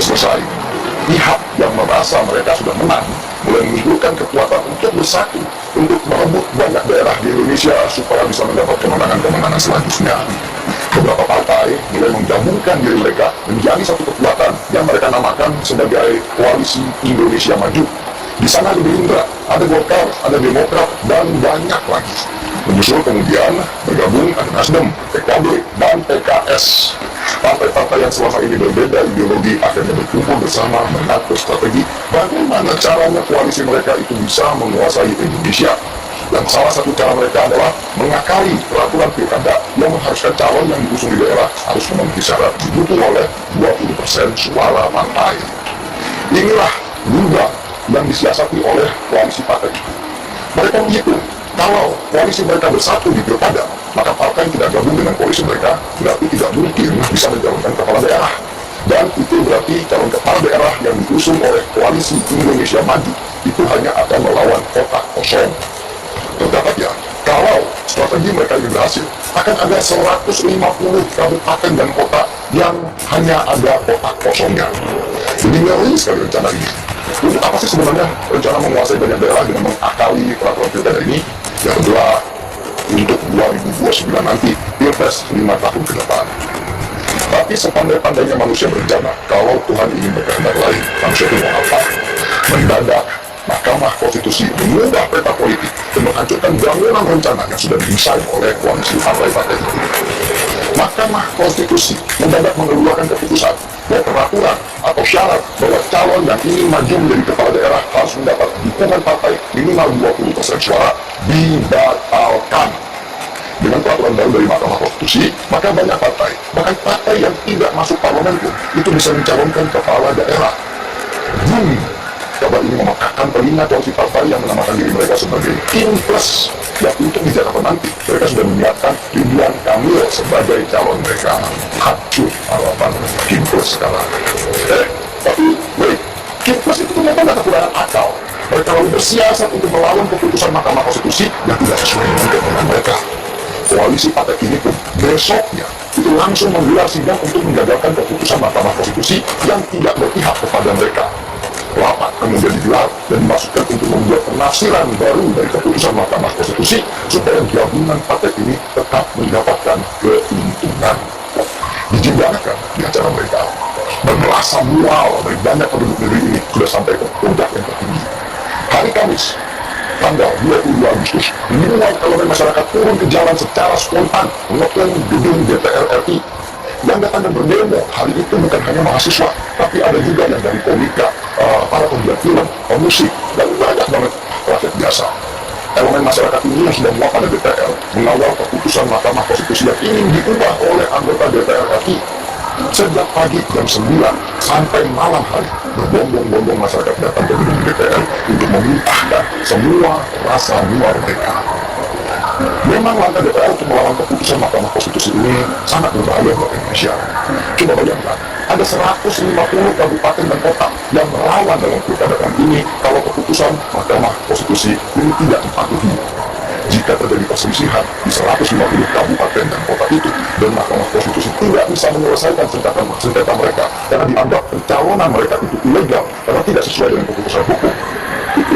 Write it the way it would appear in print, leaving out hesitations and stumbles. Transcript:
sudah selesai, pihak yang merasa mereka sudah menang mulai menunjukkan kekuatan untuk bersatu untuk merebut banyak daerah di Indonesia supaya bisa mendapat kemenangan-kemenangan selanjutnya. Beberapa partai mulai menggabungkan diri mereka menjadi satu kekuatan yang mereka namakan sebagai Koalisi Indonesia Maju. Di sana ada Gerindra, ada Golkar, ada Demokrat, dan banyak lagi. Menyusul kemudian bergabung ada Nasdem, PKB, dan PKS. Partai-partai yang selama ini berbeda ideologi akhirnya berkumpul bersama mengatur strategi bagaimana caranya koalisi mereka itu bisa menguasai Indonesia. Dan salah satu cara mereka adalah mengakali peraturan pilkada yang mengharuskan calon yang diusung di daerah harus memenuhi syarat didukung oleh 20% suara partai. Inilah lubang yang disiasati oleh koalisi partai itu. Mereka menghitung kalau koalisi mereka bersatu di pilkada, maka partai yang tidak gabung dengan koalisi mereka berarti tidak mungkin bisa mencalonkan kepala daerah. Dan itu berarti calon kepala daerah yang diusung oleh Koalisi Indonesia Maju itu hanya akan melawan kotak kosong. Terdapat ya, kalau strategi mereka ini berhasil, akan ada 150 kabupaten dan kota yang hanya ada kotak kosongnya. Jadi ngeri sekali rencana ini. Untuk apa sih sebenarnya rencana menguasai banyak daerah dengan mengakali peraturan pilkada ini? Ya adalah untuk 2029 nanti, Pilpres 5 tahun ke depan. Tapi sepandai-pandainya manusia berencana, kalau Tuhan ingin berkehendak lain, manusia itu mau apa? Mendadak Mahkamah Konstitusi mengubah peta politik dan menghancurkan bangunan rencana yang sudah didesain oleh koalisi partai-partai itu. Mahkamah Konstitusi mendadak mengeluarkan keputusan bahwa peraturan atau syarat bahwa calon yang ingin maju menjadi kepala daerah harus mendapat dukungan partai minimal 20% suara dibatalkan. Dengan peraturan baru dari Mahkamah Konstitusi, maka banyak partai, bahkan partai yang tidak masuk parlemen pun, itu bisa mencalonkan kepala daerah. Kabar ini memekakkan telinga koalisi partai yang menamakan diri mereka sebagai Kim Plus. Dan untuk di Jakarta nanti, mereka sudah menyiapkan Ridwan Kamil sebagai calon mereka. Hancur harapan Kim Plus sekarang. Tapi, Kim Plus itu ternyata tidak kekurangan akal. Mereka lalu bersiasat untuk melawan keputusan Mahkamah Konstitusi yang tidak sesuai dengan keinginan mereka. Koalisi partai ini pun besoknya itu langsung menggelar sidang untuk menggagalkan keputusan Mahkamah Konstitusi yang tidak berpihak kepada mereka. Rapat kemudian digelar dan dimasukkan untuk membuat penafsiran baru dari keputusan Mahkamah Konstitusi supaya gabungan partai ini tetap mendapatkan keuntungan. Dijinjangkan di acara mereka dan merasa mual dari banyak penduduk negeri ini sudah sampai ke puncak yang tertinggi. Hari Kamis, tanggal 22 Agustus, mulai elemen masyarakat turun ke jalan secara spontan mengepung gedung DPR RI. Yang datang dan berdemo hari itu bukan hanya mahasiswa, tapi ada juga yang dari komika, para pembuat film, pemusik, dan banyak banget rakyat biasa. Elemen masyarakat ini yang sudah muak pada DPR mengawal keputusan Mahkamah Konstitusi yang ingin diubah oleh anggota DPR RI. Sejak pagi jam 9 sampai malam hari, berbondong-bondong masyarakat datang ke gedung DPR untuk memuntahkan semua rasa mual mereka. Memang langkah DPR untuk melawan keputusan Mahkamah Konstitusi ini sangat berbahaya buat Indonesia. Coba bayangkan, ada 150 kabupaten dan kota yang melawan dalam pilkada kali ini kalau keputusan Mahkamah Konstitusi ini tidak dipatuhi. Jika terjadi perselisihan di 150 kabupaten dan kota itu dan Mahkamah Konstitusi tidak bisa menyelesaikan sengketa mereka karena dianggap pencalonan mereka itu ilegal karena tidak sesuai dengan keputusan hukum, itu